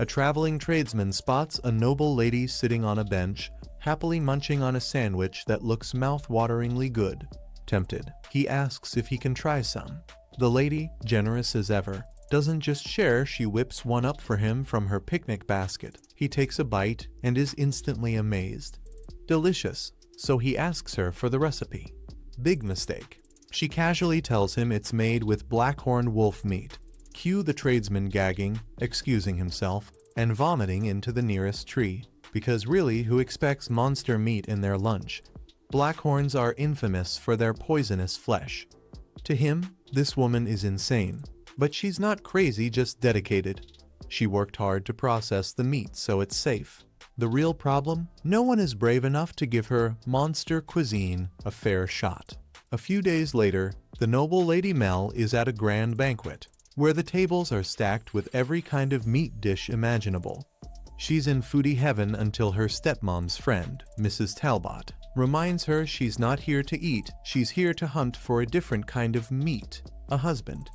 A traveling tradesman spots a noble lady sitting on a bench, happily munching on a sandwich that looks mouth-wateringly good. Tempted, he asks if he can try some. The lady, generous as ever, doesn't just share, she whips one up for him from her picnic basket. He takes a bite and is instantly amazed. Delicious, so he asks her for the recipe. Big mistake. She casually tells him it's made with blackhorn wolf meat. Cue the tradesman gagging, excusing himself, and vomiting into the nearest tree. Because really, who expects monster meat in their lunch? Blackhorns are infamous for their poisonous flesh. To him, this woman is insane. But she's not crazy, just dedicated. She worked hard to process the meat so it's safe. The real problem? No one is brave enough to give her monster cuisine a fair shot. A few days later, the noble Lady Mel is at a grand banquet, where the tables are stacked with every kind of meat dish imaginable. She's in foodie heaven until her stepmom's friend, Mrs. Talbot, reminds her she's not here to eat, she's here to hunt for a different kind of meat, a husband.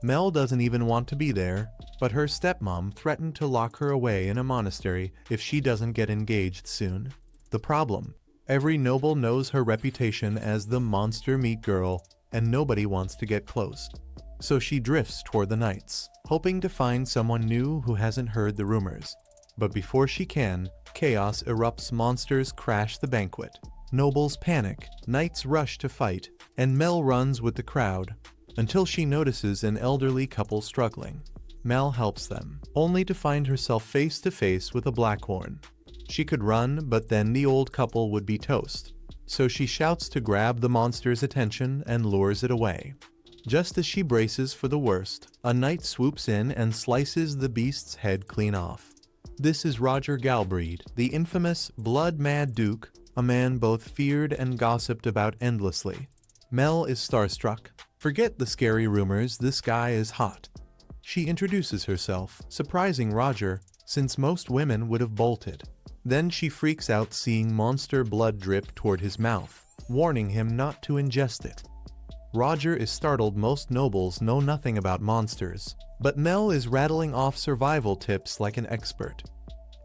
Mel doesn't even want to be there, but her stepmom threatened to lock her away in a monastery if she doesn't get engaged soon. The problem? Every noble knows her reputation as the monster meat girl, and nobody wants to get close. So she drifts toward the knights, hoping to find someone new who hasn't heard the rumors. But before she can, chaos erupts, monsters crash the banquet. Nobles panic, knights rush to fight, and Mel runs with the crowd, until she notices an elderly couple struggling. Mel helps them, only to find herself face to face with a blackhorn. She could run, but then the old couple would be toast. So she shouts to grab the monster's attention and lures it away. Just as she braces for the worst, a knight swoops in and slices the beast's head clean off. This is Roger Galbraith, the infamous blood-mad duke, a man both feared and gossiped about endlessly. Mel is starstruck. Forget the scary rumors, this guy is hot. She introduces herself, surprising Roger, since most women would have bolted. Then she freaks out seeing monster blood drip toward his mouth, warning him not to ingest it. Roger is startled. Most nobles know nothing about monsters, but Mel is rattling off survival tips like an expert.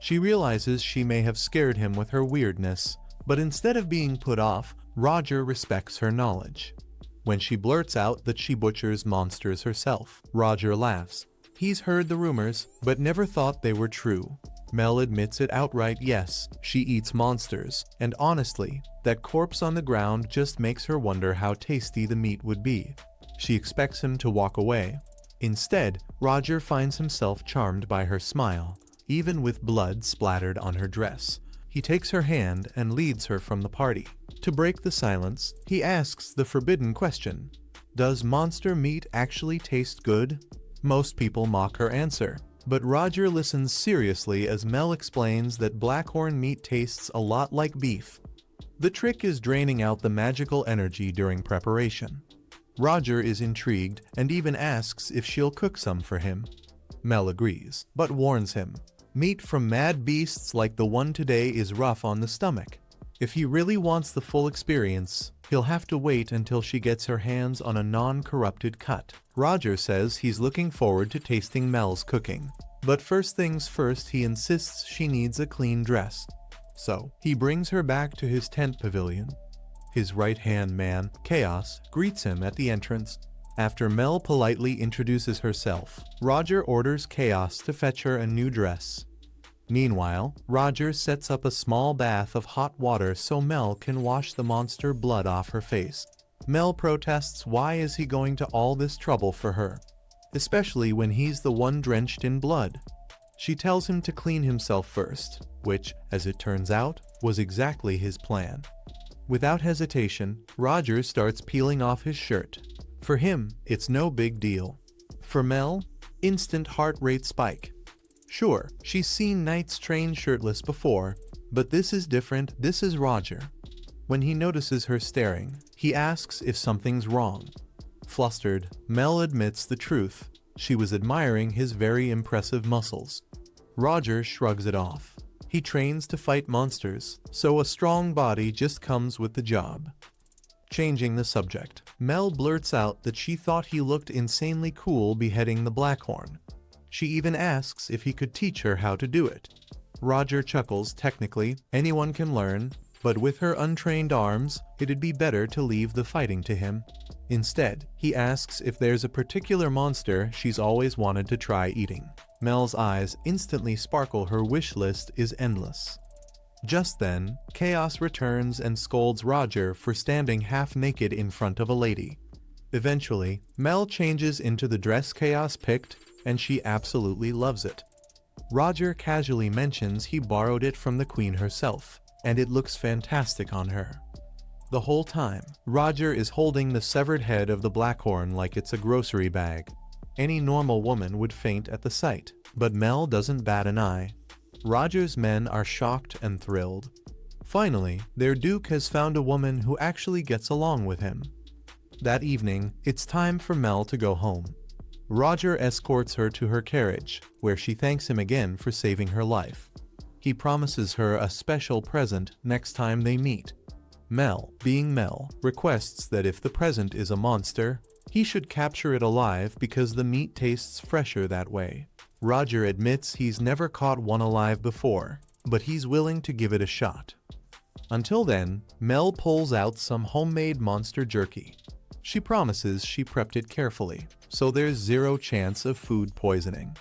She realizes she may have scared him with her weirdness, but instead of being put off, Roger respects her knowledge. When she blurts out that she butchers monsters herself, Roger laughs. He's heard the rumors, but never thought they were true. Mel admits it outright, yes, she eats monsters, and honestly, that corpse on the ground just makes her wonder how tasty the meat would be. She expects him to walk away. Instead, Roger finds himself charmed by her smile, even with blood splattered on her dress. He takes her hand and leads her from the party. To break the silence, he asks the forbidden question: does monster meat actually taste good? Most people mock her answer, but Roger listens seriously as Mel explains that blackhorn meat tastes a lot like beef. The trick is draining out the magical energy during preparation. Roger is intrigued and even asks if she'll cook some for him. Mel agrees, but warns him. Meat from mad beasts like the one today is rough on the stomach. If he really wants the full experience, he'll have to wait until she gets her hands on a non-corrupted cut. Roger says he's looking forward to tasting Mel's cooking. But first things first, he insists she needs a clean dress. So, he brings her back to his tent pavilion. His right-hand man, Chaos, greets him at the entrance. After Mel politely introduces herself, Roger orders Chaos to fetch her a new dress. Meanwhile, Roger sets up a small bath of hot water so Mel can wash the monster blood off her face. Mel protests why is he going to all this trouble for her, especially when he's the one drenched in blood. She tells him to clean himself first, which, as it turns out, was exactly his plan. Without hesitation, Roger starts peeling off his shirt. For him, it's no big deal. For Mel, instant heart rate spike. Sure, she's seen knights train shirtless before, but this is different. This is Roger. When he notices her staring, he asks if something's wrong. Flustered, Mel admits the truth. She was admiring his very impressive muscles. Roger shrugs it off. He trains to fight monsters, so a strong body just comes with the job. Changing the subject, Mel blurts out that she thought he looked insanely cool beheading the Blackhorn. She even asks if he could teach her how to do it. Roger chuckles. Technically, anyone can learn, but with her untrained arms, it'd be better to leave the fighting to him. Instead, he asks if there's a particular monster she's always wanted to try eating. Mel's eyes instantly sparkle. Her wish list is endless. Just then, Chaos returns and scolds Roger for standing half naked in front of a lady. Eventually, Mel changes into the dress Chaos picked, and she absolutely loves it. Roger casually mentions he borrowed it from the queen herself, and it looks fantastic on her. The whole time, Roger is holding the severed head of the Blackhorn like it's a grocery bag. Any normal woman would faint at the sight, but Mel doesn't bat an eye. Roger's men are shocked and thrilled. Finally, their duke has found a woman who actually gets along with him. That evening, it's time for Mel to go home. Roger escorts her to her carriage, where she thanks him again for saving her life. He promises her a special present next time they meet. Mel, being Mel, requests that if the present is a monster, he should capture it alive because the meat tastes fresher that way. Roger admits he's never caught one alive before, but he's willing to give it a shot. Until then, Mel pulls out some homemade monster jerky. She promises she prepped it carefully, so there's zero chance of food poisoning.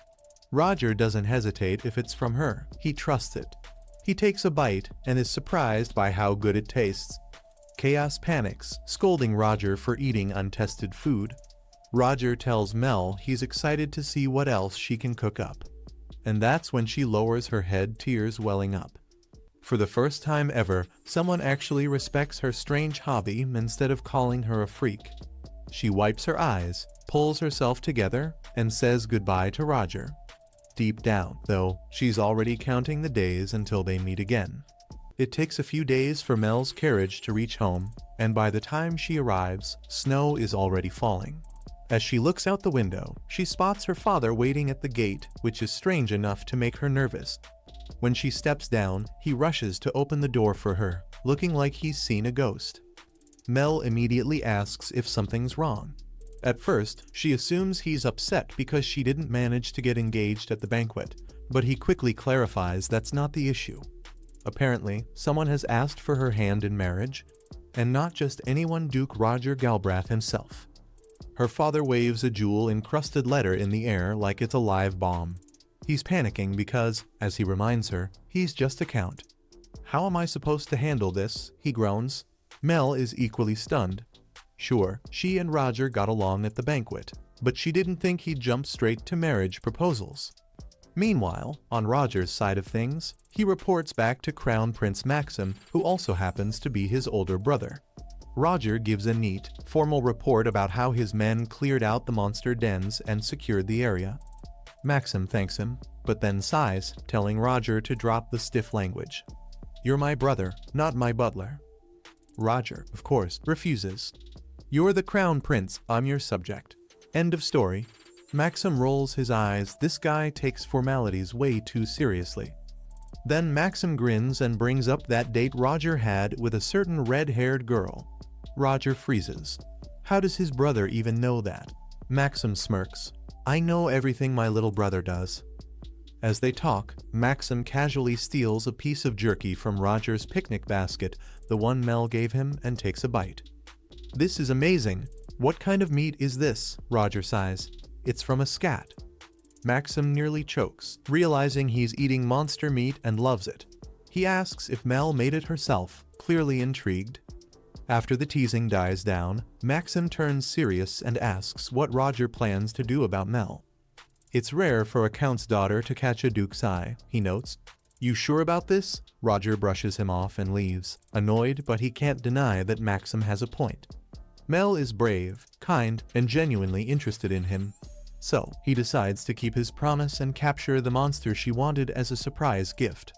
Roger doesn't hesitate if it's from her. He trusts it. He takes a bite and is surprised by how good it tastes. Chaos panics, scolding Roger for eating untested food. Roger tells Mel he's excited to see what else she can cook up. And that's when she lowers her head, tears welling up. For the first time ever, someone actually respects her strange hobby instead of calling her a freak. She wipes her eyes, pulls herself together, and says goodbye to Roger. Deep down, though, she's already counting the days until they meet again. It takes a few days for Mel's carriage to reach home, and by the time she arrives, snow is already falling. As she looks out the window, she spots her father waiting at the gate, which is strange enough to make her nervous. When she steps down, he rushes to open the door for her, looking like he's seen a ghost. Mel immediately asks if something's wrong. At first, she assumes he's upset because she didn't manage to get engaged at the banquet, but he quickly clarifies that's not the issue. Apparently, someone has asked for her hand in marriage, and not just anyone, Duke Roger Galbraith himself. Her father waves a jewel-encrusted letter in the air like it's a live bomb. He's panicking because, as he reminds her, he's just a count. "How am I supposed to handle this?" he groans. Mel is equally stunned. Sure, she and Roger got along at the banquet, but she didn't think he'd jump straight to marriage proposals. Meanwhile, on Roger's side of things, he reports back to Crown Prince Maxim, who also happens to be his older brother. Roger gives a neat, formal report about how his men cleared out the monster dens and secured the area. Maxim thanks him, but then sighs, telling Roger to drop the stiff language. "You're my brother, not my butler." Roger, of course, refuses. "You're the crown prince, I'm your subject." End of story. Maxim rolls his eyes. This guy takes formalities way too seriously. Then Maxim grins and brings up that date Roger had with a certain red-haired girl. Roger freezes. How does his brother even know that? Maxim smirks. "I know everything my little brother does." As they talk, Maxim casually steals a piece of jerky from Roger's picnic basket, the one Mel gave him, and takes a bite. "This is amazing. What kind of meat is this?" Roger sighs. "It's from a scat." Maxim nearly chokes, realizing he's eating monster meat and loves it. He asks if Mel made it herself, clearly intrigued. After the teasing dies down, Maxim turns serious and asks what Roger plans to do about Mel. "It's rare for a count's daughter to catch a duke's eye," he notes. "You sure about this?" Roger brushes him off and leaves, annoyed, but he can't deny that Maxim has a point. Mel is brave, kind, and genuinely interested in him. So, he decides to keep his promise and capture the monster she wanted as a surprise gift.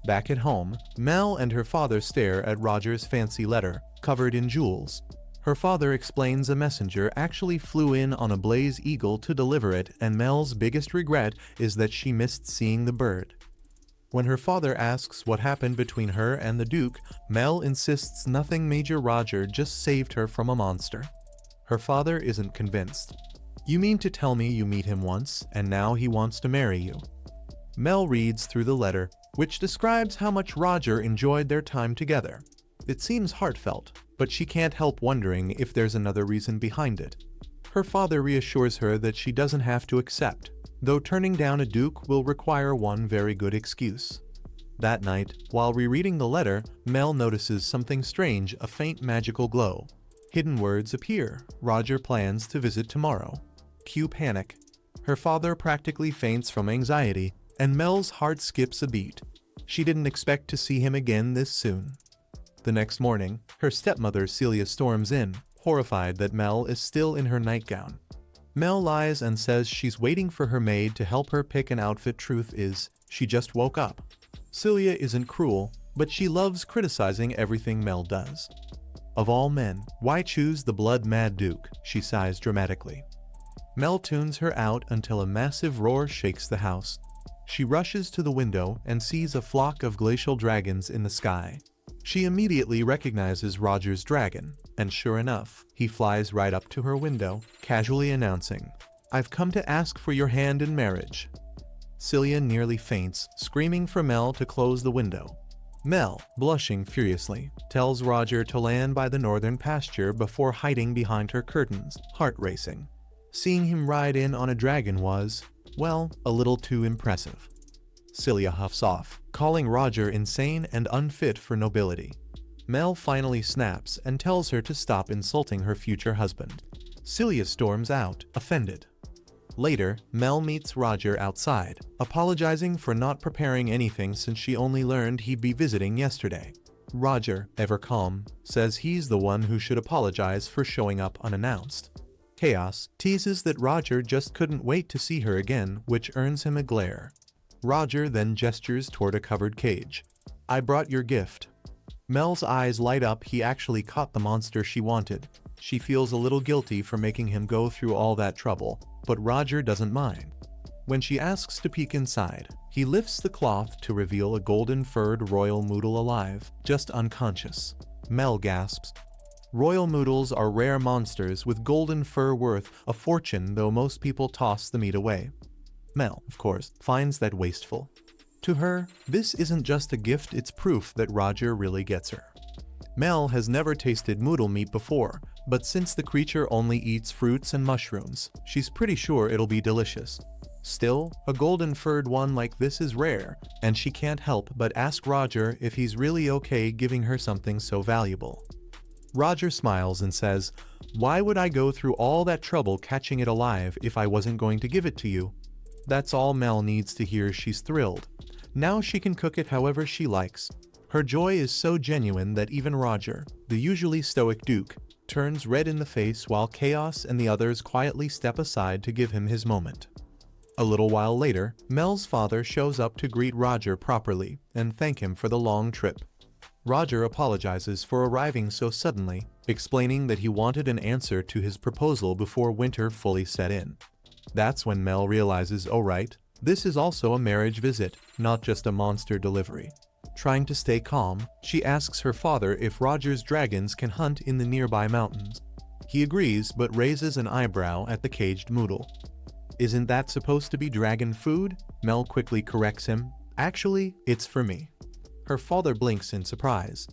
Back at home, Mel and her father stare at Roger's fancy letter, covered in jewels. Her father explains a messenger actually flew in on a Blaze Eagle to deliver it, and Mel's biggest regret is that she missed seeing the bird. When her father asks what happened between her and the Duke, Mel insists nothing major. Roger just saved her from a monster. Her father isn't convinced. You mean to tell me you meet him once, and now he wants to marry you? Mel reads through the letter, which describes how much Roger enjoyed their time together. It seems heartfelt, but she can't help wondering if there's another reason behind it. Her father reassures her that she doesn't have to accept, though turning down a duke will require one very good excuse. That night, while rereading the letter, Mel notices something strange, a faint magical glow. Hidden words appear. Roger plans to visit tomorrow. Cue panic. Her father practically faints from anxiety, and Mel's heart skips a beat. She didn't expect to see him again this soon. The next morning, her stepmother Celia storms in, horrified that Mel is still in her nightgown. Mel lies and says she's waiting for her maid to help her pick an outfit. Truth is, she just woke up. Celia isn't cruel, but she loves criticizing everything Mel does. Of all men, why choose the blood-mad Duke? She sighs dramatically. Mel tunes her out until a massive roar shakes the house. She rushes to the window and sees a flock of glacial dragons in the sky. She immediately recognizes Roger's dragon, and sure enough, he flies right up to her window, casually announcing, "I've come to ask for your hand in marriage." Celia nearly faints, screaming for Mel to close the window. Mel, blushing furiously, tells Roger to land by the northern pasture before hiding behind her curtains, heart racing. Seeing him ride in on a dragon was, well, a little too impressive. Celia huffs off, calling Roger insane and unfit for nobility. Mel finally snaps and tells her to stop insulting her future husband. Celia storms out, offended. Later, Mel meets Roger outside, apologizing for not preparing anything since she only learned he'd be visiting yesterday. Roger, ever calm, says he's the one who should apologize for showing up unannounced. Chaos teases that Roger just couldn't wait to see her again, which earns him a glare. Roger then gestures toward a covered cage. "I brought your gift." Mel's eyes light up. He actually caught the monster she wanted. She feels a little guilty for making him go through all that trouble, but Roger doesn't mind. When she asks to peek inside, he lifts the cloth to reveal a golden-furred royal moodle alive, just unconscious. Mel gasps. Royal moodles are rare monsters with golden fur worth a fortune, though most people toss the meat away. Mel, of course, finds that wasteful. To her, this isn't just a gift, it's proof that Roger really gets her. Mel has never tasted moodle meat before, but since the creature only eats fruits and mushrooms, she's pretty sure it'll be delicious. Still, a golden-furred one like this is rare, and she can't help but ask Roger if he's really okay giving her something so valuable. Roger smiles and says, "Why would I go through all that trouble catching it alive if I wasn't going to give it to you?" That's all Mel needs to hear. She's thrilled. Now she can cook it however she likes. Her joy is so genuine that even Roger, the usually stoic Duke, turns red in the face while Chaos and the others quietly step aside to give him his moment. A little while later, Mel's father shows up to greet Roger properly and thank him for the long trip. Roger apologizes for arriving so suddenly, explaining that he wanted an answer to his proposal before winter fully set in. That's when Mel realizes, oh right, this is also a marriage visit, not just a monster delivery. Trying to stay calm, she asks her father if Roger's dragons can hunt in the nearby mountains. He agrees but raises an eyebrow at the caged moodle. Isn't that supposed to be dragon food? Mel quickly corrects him. Actually, it's for me. Her father blinks in surprise.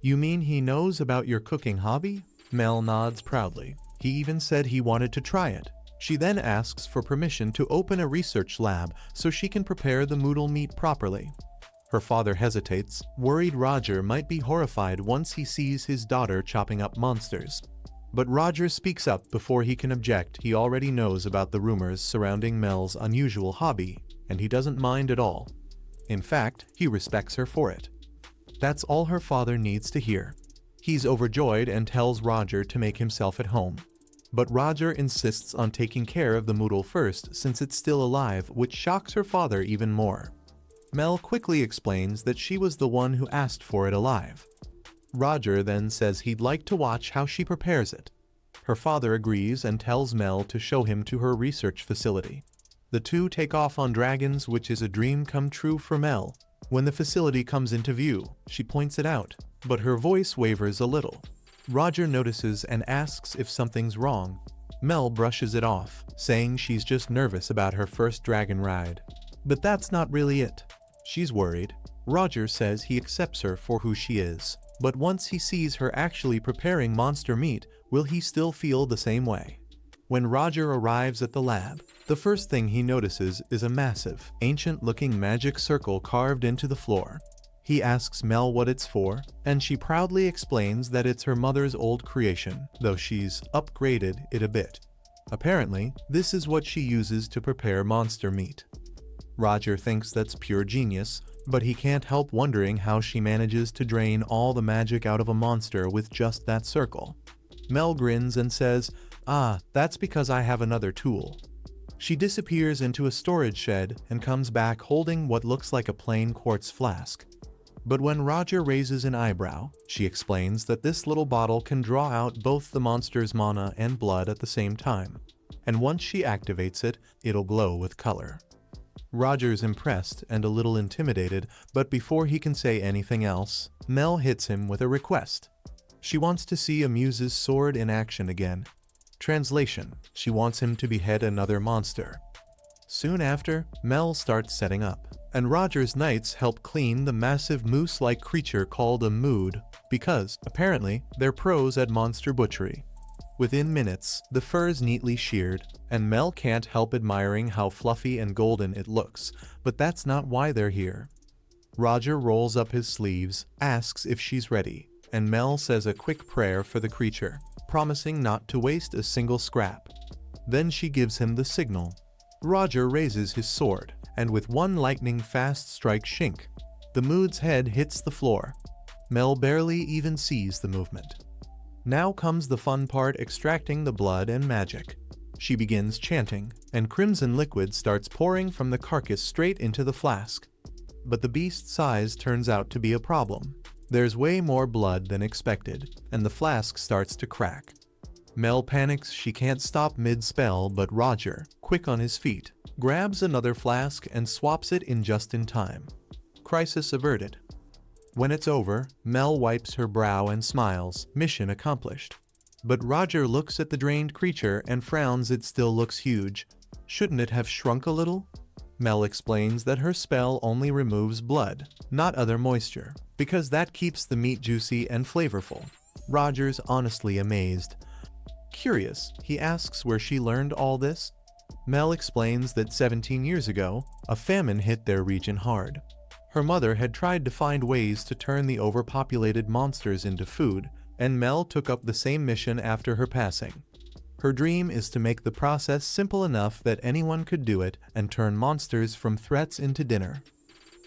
You mean he knows about your cooking hobby? Mel nods proudly. He even said he wanted to try it. She then asks for permission to open a research lab so she can prepare the moodle meat properly. Her father hesitates, worried Roger might be horrified once he sees his daughter chopping up monsters. But Roger speaks up before he can object. He already knows about the rumors surrounding Mel's unusual hobby, and he doesn't mind at all. In fact, he respects her for it. That's all her father needs to hear. He's overjoyed and tells Roger to make himself at home. But Roger insists on taking care of the moodle first since it's still alive, which shocks her father even more. Mel quickly explains that she was the one who asked for it alive. Roger then says he'd like to watch how she prepares it. Her father agrees and tells Mel to show him to her research facility. The two take off on dragons, which is a dream come true for Mel. When the facility comes into view, she points it out, but her voice wavers a little. Roger notices and asks if something's wrong. Mel brushes it off, saying she's just nervous about her first dragon ride. But that's not really it. She's worried. Roger says he accepts her for who she is, but once he sees her actually preparing monster meat, will he still feel the same way? When Roger arrives at the lab, the first thing he notices is a massive, ancient-looking magic circle carved into the floor. He asks Mel what it's for, and she proudly explains that it's her mother's old creation, though she's upgraded it a bit. Apparently, this is what she uses to prepare monster meat. Roger thinks that's pure genius, but he can't help wondering how she manages to drain all the magic out of a monster with just that circle. Mel grins and says, "Ah, that's because I have another tool." She disappears into a storage shed and comes back holding what looks like a plain quartz flask. But when Roger raises an eyebrow, she explains that this little bottle can draw out both the monster's mana and blood at the same time, and once she activates it, it'll glow with color. Roger's impressed and a little intimidated, but before he can say anything else, Mel hits him with a request. She wants to see Amuse's sword in action again. Translation: she wants him to behead another monster. Soon after, Mel starts setting up, and Roger's knights help clean the massive moose-like creature called a mood, because, apparently, they're pros at monster butchery. Within minutes, the fur's neatly sheared, and Mel can't help admiring how fluffy and golden it looks, but that's not why they're here. Roger rolls up his sleeves, asks if she's ready, and Mel says a quick prayer for the creature, promising not to waste a single scrap. Then she gives him the signal. Roger raises his sword, and with one lightning-fast strike shink, the mood's head hits the floor. Mel barely even sees the movement. Now comes the fun part: extracting the blood and magic. She begins chanting, and crimson liquid starts pouring from the carcass straight into the flask. But the beast's size turns out to be a problem. There's way more blood than expected, and the flask starts to crack. Mel panics she can't stop mid-spell, but Roger, quick on his feet, grabs another flask and swaps it in just in time. Crisis averted. When it's over, Mel wipes her brow and smiles, mission accomplished. But Roger looks at the drained creature and frowns. It still looks huge. Shouldn't it have shrunk a little? Mel explains that her spell only removes blood, not other moisture, because that keeps the meat juicy and flavorful. Roger's honestly amazed. Curious, he asks where she learned all this. Mel explains that 17 years ago, a famine hit their region hard. Her mother had tried to find ways to turn the overpopulated monsters into food, and Mel took up the same mission after her passing. Her dream is to make the process simple enough that anyone could do it and turn monsters from threats into dinner.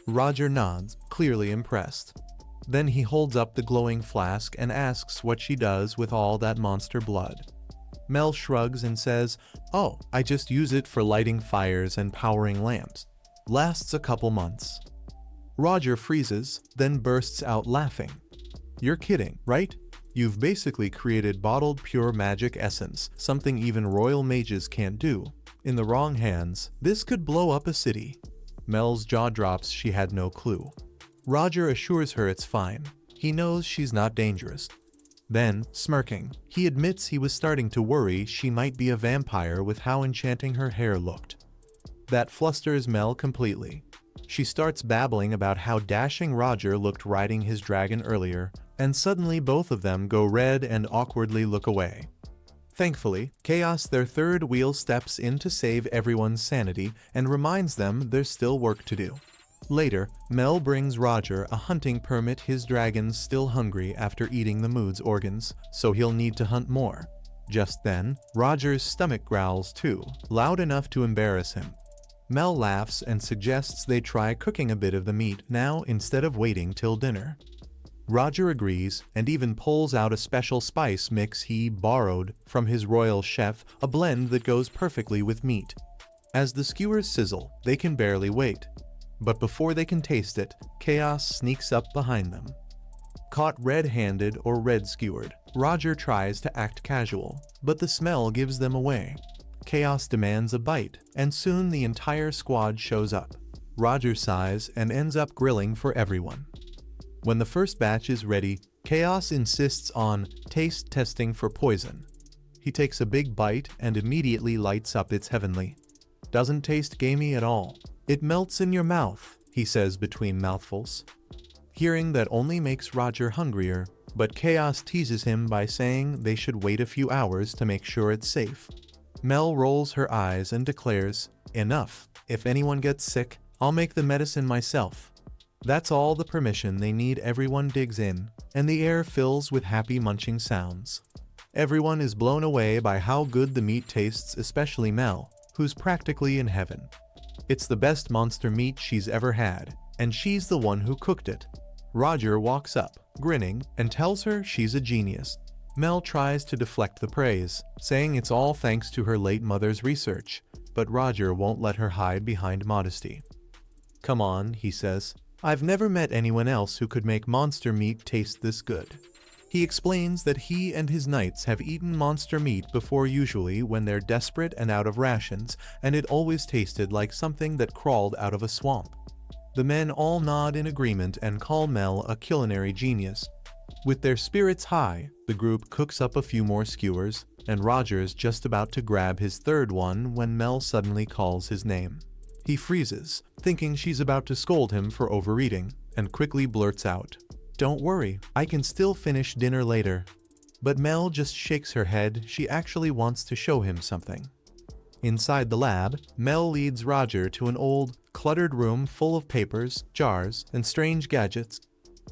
Roger nods, clearly impressed. Then he holds up the glowing flask and asks what she does with all that monster blood. Mel shrugs and says, "Oh, I just use it for lighting fires and powering lamps. Lasts a couple months." Roger freezes, then bursts out laughing. "You're kidding, right? You've basically created bottled pure magic essence, something even royal mages can't do. In the wrong hands, this could blow up a city." Mel's jaw drops. She had no clue. Roger assures her it's fine. He knows she's not dangerous. Then, smirking, he admits he was starting to worry she might be a vampire with how enchanting her hair looked. That flusters Mel completely. She starts babbling about how dashing Roger looked riding his dragon earlier, and suddenly both of them go red and awkwardly look away. Thankfully, Chaos, their third wheel, steps in to save everyone's sanity and reminds them there's still work to do. Later, Mel brings Roger a hunting permit. His dragon's still hungry after eating the mood's organs, so he'll need to hunt more. Just then, Roger's stomach growls too, loud enough to embarrass him. Mel laughs and suggests they try cooking a bit of the meat now instead of waiting till dinner. Roger agrees and even pulls out a special spice mix he borrowed from his royal chef, a blend that goes perfectly with meat. As the skewers sizzle, they can barely wait. But before they can taste it, Chaos sneaks up behind them. Caught red-handed or red-skewered, Roger tries to act casual, but the smell gives them away. Chaos demands a bite, and soon the entire squad shows up. Roger sighs and ends up grilling for everyone. When the first batch is ready, Chaos insists on taste testing for poison. He takes a big bite and immediately lights up. It's heavenly. Doesn't taste gamey at all. It melts in your mouth, he says between mouthfuls. Hearing that only makes Roger hungrier, but Chaos teases him by saying they should wait a few hours to make sure it's safe. Mel rolls her eyes and declares, "Enough. If anyone gets sick, I'll make the medicine myself." That's all the permission they need. Everyone digs in, and the air fills with happy munching sounds. Everyone is blown away by how good the meat tastes, especially Mel, who's practically in heaven. It's the best monster meat she's ever had, and she's the one who cooked it. Roger walks up, grinning, and tells her she's a genius. Mel tries to deflect the praise, saying it's all thanks to her late mother's research, but Roger won't let her hide behind modesty. "Come on," he says. "I've never met anyone else who could make monster meat taste this good." He explains that he and his knights have eaten monster meat before, usually when they're desperate and out of rations, and it always tasted like something that crawled out of a swamp. The men all nod in agreement and call Mel a culinary genius. With their spirits high, the group cooks up a few more skewers, and Roger's just about to grab his third one when Mel suddenly calls his name. He freezes, thinking she's about to scold him for overeating, and quickly blurts out, "Don't worry, I can still finish dinner later." But Mel just shakes her head. She actually wants to show him something. Inside the lab, Mel leads Roger to an old, cluttered room full of papers, jars, and strange gadgets.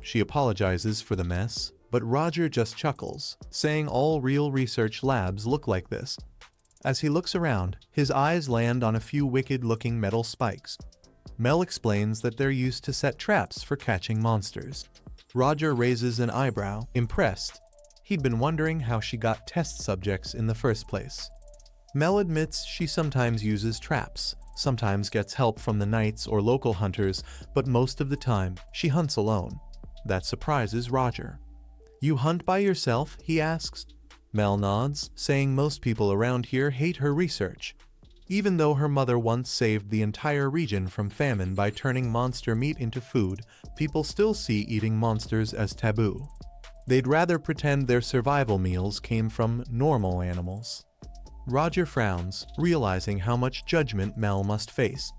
She apologizes for the mess, but Roger just chuckles, saying all real research labs look like this. As he looks around, his eyes land on a few wicked-looking metal spikes. Mel explains that they're used to set traps for catching monsters. Roger raises an eyebrow, impressed. He'd been wondering how she got test subjects in the first place. Mel admits she sometimes uses traps, sometimes gets help from the knights or local hunters, but most of the time, she hunts alone. That surprises Roger. "You hunt by yourself?" he asks. Mel nods, saying most people around here hate her research. Even though her mother once saved the entire region from famine by turning monster meat into food, people still see eating monsters as taboo. They'd rather pretend their survival meals came from normal animals. Roger frowns, realizing how much judgment Mel must face.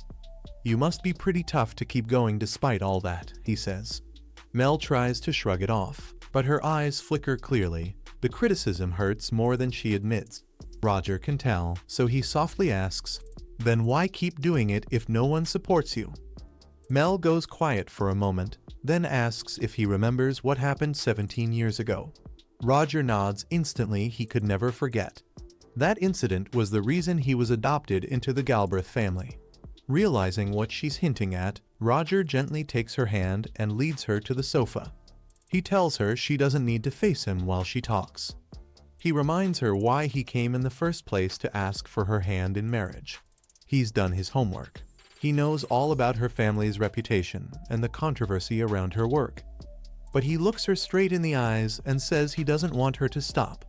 "You must be pretty tough to keep going despite all that," he says. Mel tries to shrug it off, but her eyes flicker clearly. The criticism hurts more than she admits. Roger can tell, so he softly asks, "Then why keep doing it if no one supports you?" Mel goes quiet for a moment, then asks if he remembers what happened 17 years ago. Roger nods instantly. He could never forget. That incident was the reason he was adopted into the Galbraith family. Realizing what she's hinting at, Roger gently takes her hand and leads her to the sofa. He tells her she doesn't need to face him while she talks. He reminds her why he came in the first place to ask for her hand in marriage. He's done his homework. He knows all about her family's reputation and the controversy around her work. But he looks her straight in the eyes and says he doesn't want her to stop.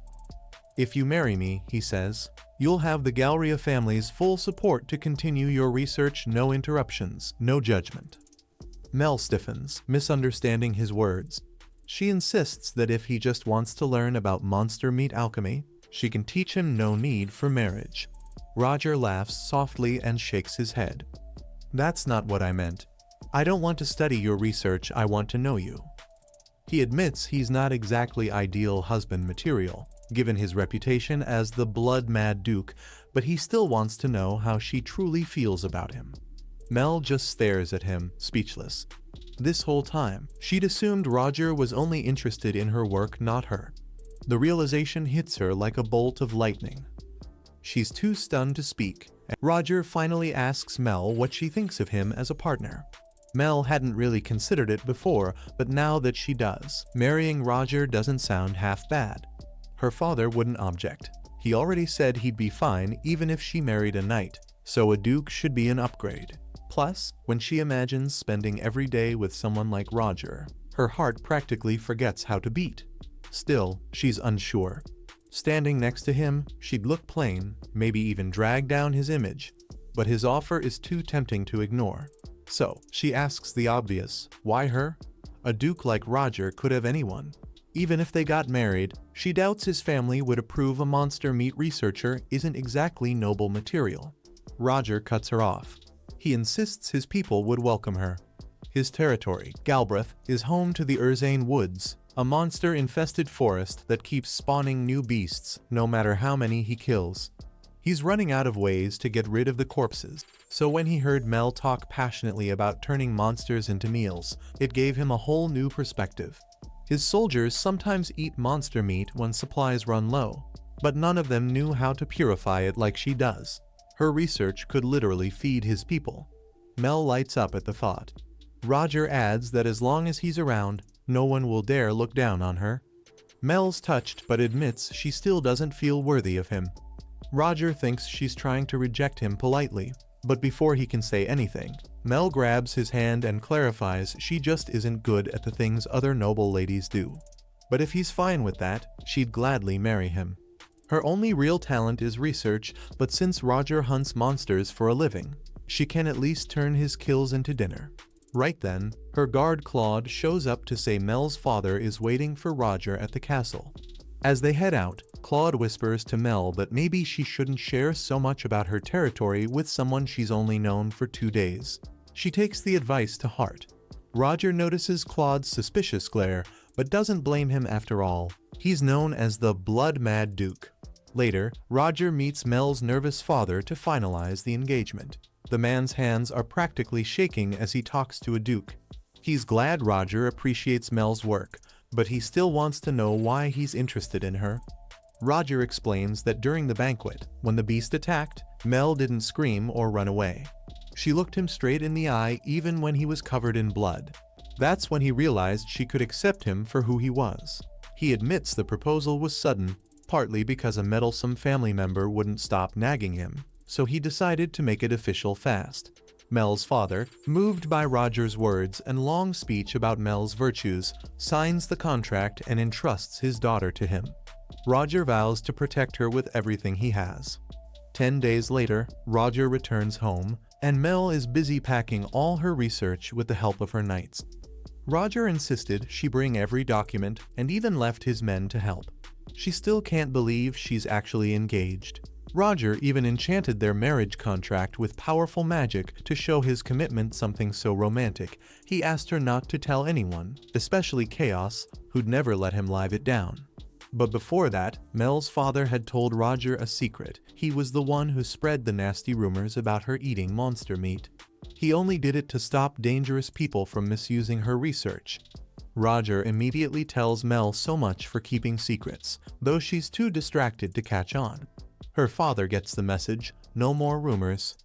"If you marry me," he says, "you'll have the Galria family's full support to continue your research. No interruptions, no judgment." Mel stiffens, misunderstanding his words. She insists that if he just wants to learn about monster meat alchemy, she can teach him. No need for marriage. Roger laughs softly and shakes his head. "That's not what I meant. I don't want to study your research, I want to know you." He admits he's not exactly ideal husband material, given his reputation as the blood-mad Duke, but he still wants to know how she truly feels about him. Mel just stares at him, speechless. This whole time, she'd assumed Roger was only interested in her work, not her. The realization hits her like a bolt of lightning. She's too stunned to speak, and Roger finally asks Mel what she thinks of him as a partner. Mel hadn't really considered it before, but now that she does, marrying Roger doesn't sound half bad. Her father wouldn't object. He already said he'd be fine even if she married a knight, so a duke should be an upgrade. Plus, when she imagines spending every day with someone like Roger, her heart practically forgets how to beat. Still, she's unsure. Standing next to him, she'd look plain, maybe even drag down his image, but his offer is too tempting to ignore. So, she asks the obvious, why her? A duke like Roger could have anyone. Even if they got married, she doubts his family would approve a monster meat researcher isn't exactly noble material. Roger cuts her off. He insists his people would welcome her. His territory, Galbraith, is home to the Urzane Woods, a monster-infested forest that keeps spawning new beasts no matter how many he kills. He's running out of ways to get rid of the corpses, so when he heard Mel talk passionately about turning monsters into meals, it gave him a whole new perspective. His soldiers sometimes eat monster meat when supplies run low, but none of them knew how to purify it like she does. Her research could literally feed his people. Mel lights up at the thought. Roger adds that as long as he's around, no one will dare look down on her. Mel's touched but admits she still doesn't feel worthy of him. Roger thinks she's trying to reject him politely, but before he can say anything, Mel grabs his hand and clarifies she just isn't good at the things other noble ladies do. But if he's fine with that, she'd gladly marry him. Her only real talent is research, but since Roger hunts monsters for a living, she can at least turn his kills into dinner. Right then, her guard Claude shows up to say Mel's father is waiting for Roger at the castle. As they head out, Claude whispers to Mel that maybe she shouldn't share so much about her territory with someone she's only known for 2 days. She takes the advice to heart. Roger notices Claude's suspicious glare, but doesn't blame him after all. He's known as the Blood-Mad Duke. Later, Roger meets Mel's nervous father to finalize the engagement. The man's hands are practically shaking as he talks to a duke. He's glad Roger appreciates Mel's work, but he still wants to know why he's interested in her. Roger explains that during the banquet, when the beast attacked, Mel didn't scream or run away. She looked him straight in the eye even when he was covered in blood. That's when he realized she could accept him for who he was. He admits the proposal was sudden, partly because a meddlesome family member wouldn't stop nagging him, so he decided to make it official fast. Mel's father, moved by Roger's words and long speech about Mel's virtues, signs the contract and entrusts his daughter to him. Roger vows to protect her with everything he has. 10 days later, Roger returns home, and Mel is busy packing all her research with the help of her knights. Roger insisted she bring every document and even left his men to help. She still can't believe she's actually engaged. Roger even enchanted their marriage contract with powerful magic to show his commitment something so romantic. He asked her not to tell anyone, especially Chaos, who'd never let him live it down. But before that, Mel's father had told Roger a secret. He was the one who spread the nasty rumors about her eating monster meat. He only did it to stop dangerous people from misusing her research. Roger immediately tells Mel so much for keeping secrets, though she's too distracted to catch on. Her father gets the message, no more rumors.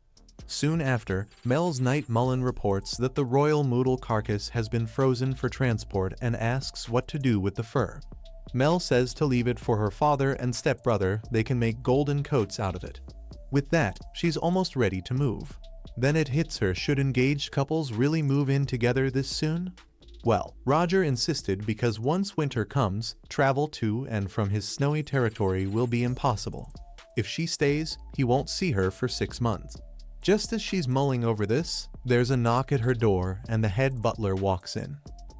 Soon after, Mel's Knight Mullen reports that the royal Moodle carcass has been frozen for transport and asks what to do with the fur. Mel says to leave it for her father and stepbrother, they can make golden coats out of it. With that, she's almost ready to move. Then it hits her, should engaged couples really move in together this soon? Well, Roger insisted because once winter comes, travel to and from his snowy territory will be impossible. If she stays, he won't see her for 6 months. Just as she's mulling over this, there's a knock at her door and the head butler walks in.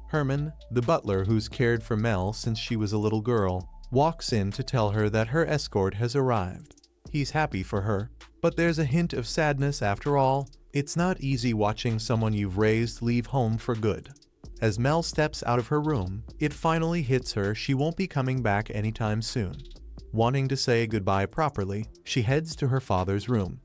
Herman, the butler who's cared for Mel since she was a little girl, walks in to tell her that her escort has arrived. He's happy for her, but there's a hint of sadness after all. It's not easy watching someone you've raised leave home for good. As Mel steps out of her room, it finally hits her she won't be coming back anytime soon. Wanting to say goodbye properly, she heads to her father's room.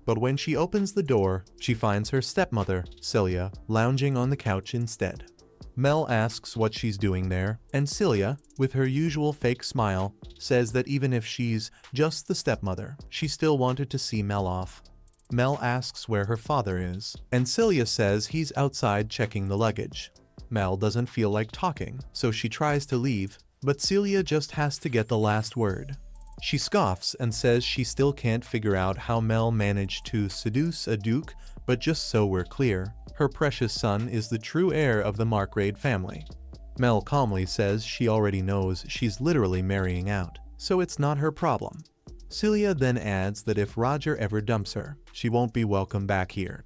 But when she opens the door, she finds her stepmother, Celia, lounging on the couch instead. Mel asks what she's doing there, and Celia, with her usual fake smile, says that even if she's just the stepmother, she still wanted to see Mel off. Mel asks where her father is, and Celia says he's outside checking the luggage. Mel doesn't feel like talking, so she tries to leave, but Celia just has to get the last word. She scoffs and says she still can't figure out how Mel managed to seduce a duke, but just so we're clear, her precious son is the true heir of the Margrave family. Mel calmly says she already knows she's literally marrying out, so it's not her problem. Celia then adds that if Roger ever dumps her, she won't be welcome back here.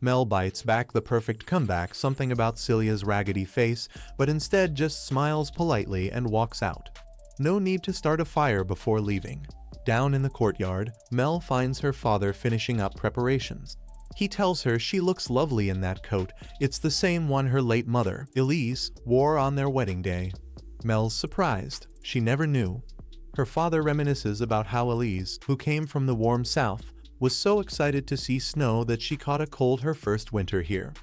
Mel bites back the perfect comeback, something about Celia's raggedy face, but instead just smiles politely and walks out. No need to start a fire before leaving. Down in the courtyard, Mel finds her father finishing up preparations. He tells her she looks lovely in that coat. It's the same one her late mother, Elise, wore on their wedding day. Mel's surprised. She never knew. Her father reminisces about how Elise, who came from the warm south, was so excited to see snow that she caught a cold her first winter here.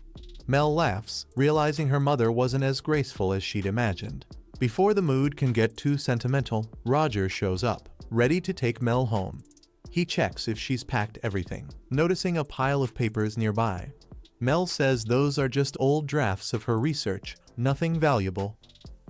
Mel laughs, realizing her mother wasn't as graceful as she'd imagined. Before the mood can get too sentimental, Roger shows up, ready to take Mel home. He checks if she's packed everything, noticing a pile of papers nearby. Mel says those are just old drafts of her research, nothing valuable.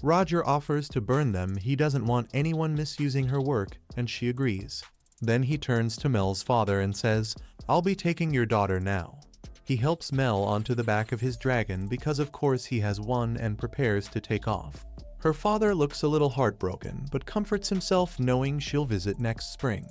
Roger offers to burn them. He doesn't want anyone misusing her work, and she agrees. Then he turns to Mel's father and says, "I'll be taking your daughter now." He helps Mel onto the back of his dragon because of course he has one, and prepares to take off. Her father looks a little heartbroken, but comforts himself knowing she'll visit next spring.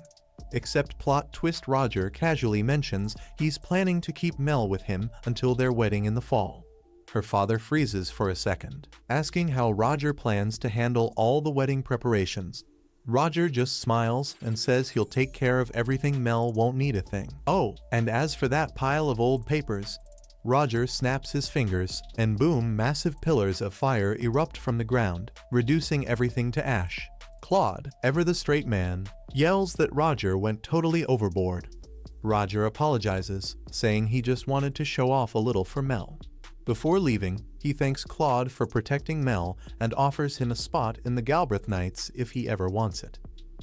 Except plot twist, Roger casually mentions he's planning to keep Mel with him until their wedding in the fall. Her father freezes for a second, asking how Roger plans to handle all the wedding preparations. Roger just smiles and says he'll take care of everything. Mel won't need a thing. Oh, and as for that pile of old papers, Roger snaps his fingers, and boom, massive pillars of fire erupt from the ground, reducing everything to ash. Claude, ever the straight man, yells that Roger went totally overboard. Roger apologizes, saying he just wanted to show off a little for Mel. Before leaving, he thanks Claude for protecting Mel and offers him a spot in the Galbraith Knights if he ever wants it.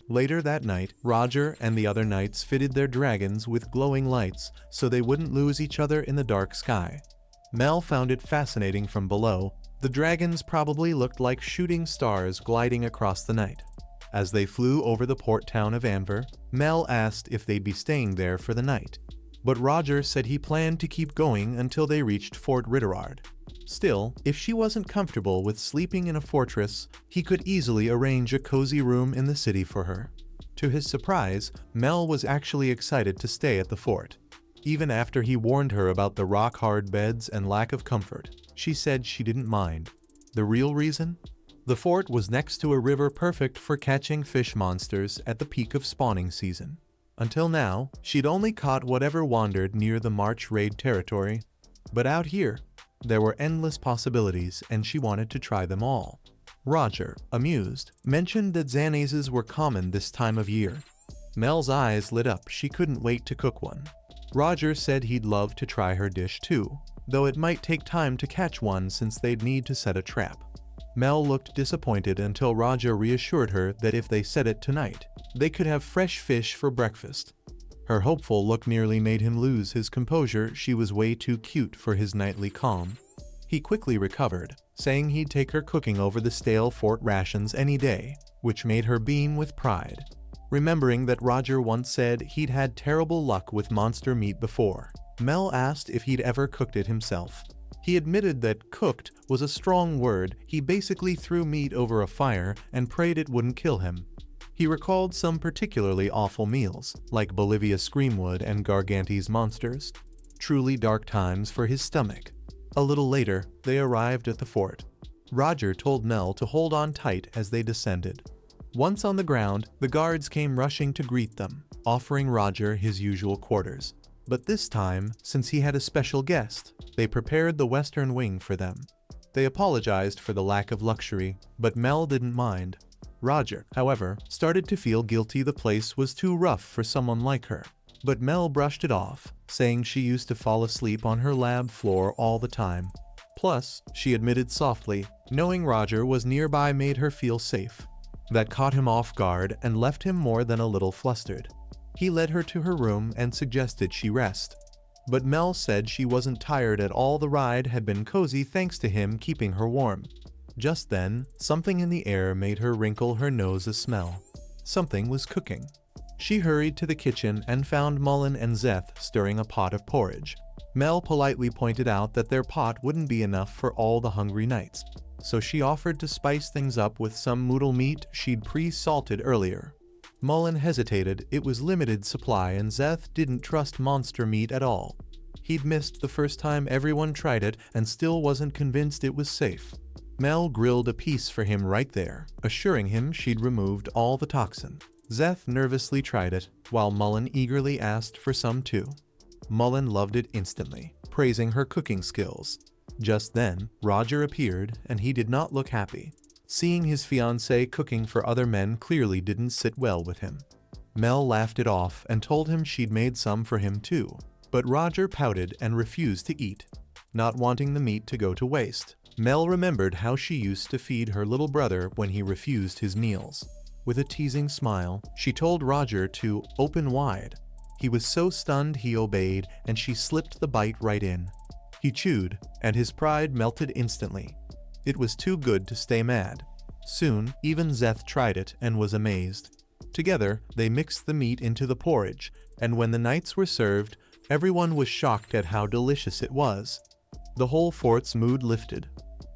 Later that night, Roger and the other knights fitted their dragons with glowing lights so they wouldn't lose each other in the dark sky. Mel found it fascinating from below. The dragons probably looked like shooting stars gliding across the night. As they flew over the port town of Anver, Mel asked if they'd be staying there for the night. But Roger said he planned to keep going until they reached Fort Ritterard. Still, if she wasn't comfortable with sleeping in a fortress, he could easily arrange a cozy room in the city for her. To his surprise, Mel was actually excited to stay at the fort. Even after he warned her about the rock-hard beds and lack of comfort, she said she didn't mind. The real reason? The fort was next to a river perfect for catching fish monsters at the peak of spawning season. Until now, she'd only caught whatever wandered near the March raid territory. But out here, there were endless possibilities, and she wanted to try them all. Roger, amused, mentioned that Xanazes were common this time of year. Mel's eyes lit up. She couldn't wait to cook one. Roger said he'd love to try her dish too, though it might take time to catch one since they'd need to set a trap. Mel looked disappointed until Roger reassured her that if they set it tonight, they could have fresh fish for breakfast. Her hopeful look nearly made him lose his composure. She was way too cute for his nightly calm. He quickly recovered, saying he'd take her cooking over the stale fort rations any day, which made her beam with pride. Remembering that Roger once said he'd had terrible luck with monster meat before, Mel asked if he'd ever cooked it himself. He admitted that cooked was a strong word. He basically threw meat over a fire and prayed it wouldn't kill him. He recalled some particularly awful meals, like Bolivia Screamwood and Gargantes monsters. Truly dark times for his stomach. A little later, they arrived at the fort. Roger told Mel to hold on tight as they descended. Once on the ground, the guards came rushing to greet them, offering Roger his usual quarters. But this time, since he had a special guest, they prepared the western wing for them. They apologized for the lack of luxury, but Mel didn't mind. Roger, however, started to feel guilty. The place was too rough for someone like her. But Mel brushed it off, saying she used to fall asleep on her lab floor all the time. Plus, she admitted softly, knowing Roger was nearby made her feel safe. That caught him off guard and left him more than a little flustered. He led her to her room and suggested she rest. But Mel said she wasn't tired at all. The ride had been cozy thanks to him keeping her warm. Just then, something in the air made her wrinkle her nose a smell. Something was cooking. She hurried to the kitchen and found Mullen and Zeth stirring a pot of porridge. Mel politely pointed out that their pot wouldn't be enough for all the hungry knights, so she offered to spice things up with some moodle meat she'd pre-salted earlier. Mullen hesitated. It was limited supply and Zeth didn't trust monster meat at all. He'd missed the first time everyone tried it and still wasn't convinced it was safe. Mel grilled a piece for him right there, assuring him she'd removed all the toxin. Zeth nervously tried it, while Mullen eagerly asked for some too. Mullen loved it instantly, praising her cooking skills. Just then, Roger appeared, and he did not look happy. Seeing his fiancée cooking for other men clearly didn't sit well with him. Mel laughed it off and told him she'd made some for him too, but Roger pouted and refused to eat, not wanting the meat to go to waste. Mel remembered how she used to feed her little brother when he refused his meals. With a teasing smile, she told Roger to open wide. He was so stunned he obeyed, and she slipped the bite right in. He chewed, and his pride melted instantly. It was too good to stay mad. Soon, even Zeth tried it and was amazed. Together, they mixed the meat into the porridge, and when the knights were served, everyone was shocked at how delicious it was. The whole fort's mood lifted.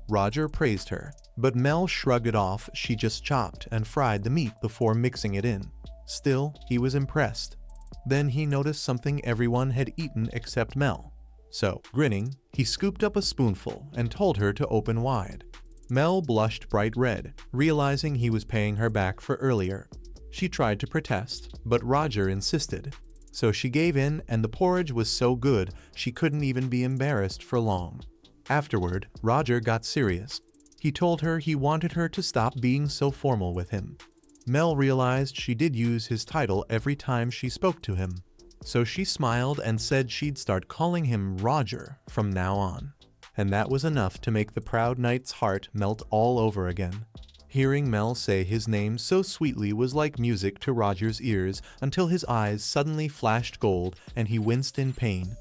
Roger praised her, but Mel shrugged it off. She just chopped and fried the meat before mixing it in. Still, he was impressed. Then he noticed something everyone had eaten except Mel. So, grinning, he scooped up a spoonful and told her to open wide. Mel blushed bright red, realizing he was paying her back for earlier. She tried to protest, but Roger insisted. So she gave in, and the porridge was so good she couldn't even be embarrassed for long. Afterward, Roger got serious. He told her he wanted her to stop being so formal with him. Mel realized she did use his title every time she spoke to him, so she smiled and said she'd start calling him Roger from now on. And that was enough to make the proud knight's heart melt all over again. Hearing Mel say his name so sweetly was like music to Roger's ears until his eyes suddenly flashed gold and he winced in pain.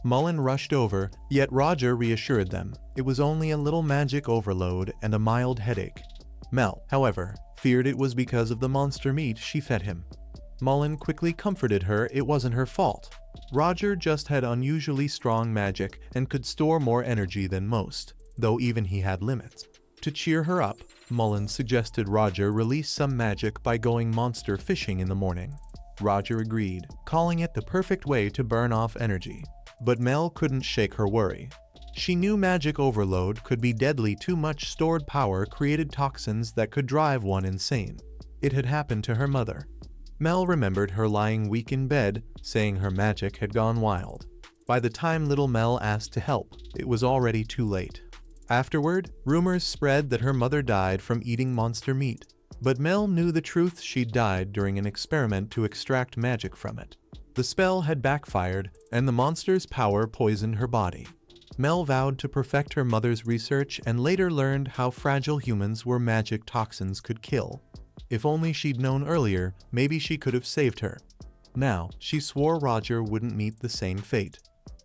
Mullen rushed over, yet Roger reassured them. It was only a little magic overload and a mild headache. Mel, however, feared it was because of the monster meat she fed him. Mullen quickly comforted her it wasn't her fault. Roger just had unusually strong magic and could store more energy than most, though even he had limits. To cheer her up, Mullen suggested Roger release some magic by going monster fishing in the morning. Roger agreed, calling it the perfect way to burn off energy. But Mel couldn't shake her worry. She knew magic overload could be deadly. Too much stored power created toxins that could drive one insane. It had happened to her mother. Mel remembered her lying weak in bed, saying her magic had gone wild. By the time little Mel asked to help, it was already too late. Afterward, rumors spread that her mother died from eating monster meat. But Mel knew the truth: she'd died during an experiment to extract magic from it. The spell had backfired, and the monster's power poisoned her body. Mel vowed to perfect her mother's research and later learned how fragile humans were magic toxins could kill. If only she'd known earlier, maybe she could have saved her. Now, she swore Roger wouldn't meet the same fate.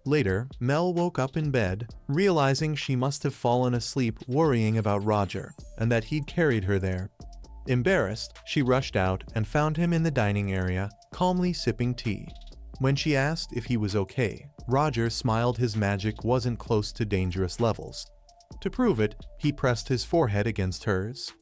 Later, Mel woke up in bed, realizing she must have fallen asleep worrying about Roger, and that he'd carried her there. Embarrassed, she rushed out and found him in the dining area, calmly sipping tea. When she asked if he was okay, Roger smiled. His magic wasn't close to dangerous levels. To prove it, he pressed his forehead against hers.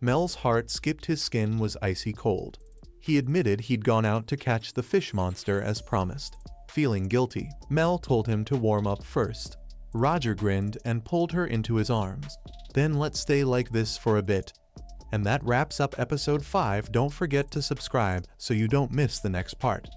Mel's heart skipped. His skin was icy cold. He admitted he'd gone out to catch the fish monster as promised. Feeling guilty, Mel told him to warm up first. Roger grinned and pulled her into his arms. Then let's stay like this for a bit. And that wraps up episode 5. Don't forget to subscribe so you don't miss the next part.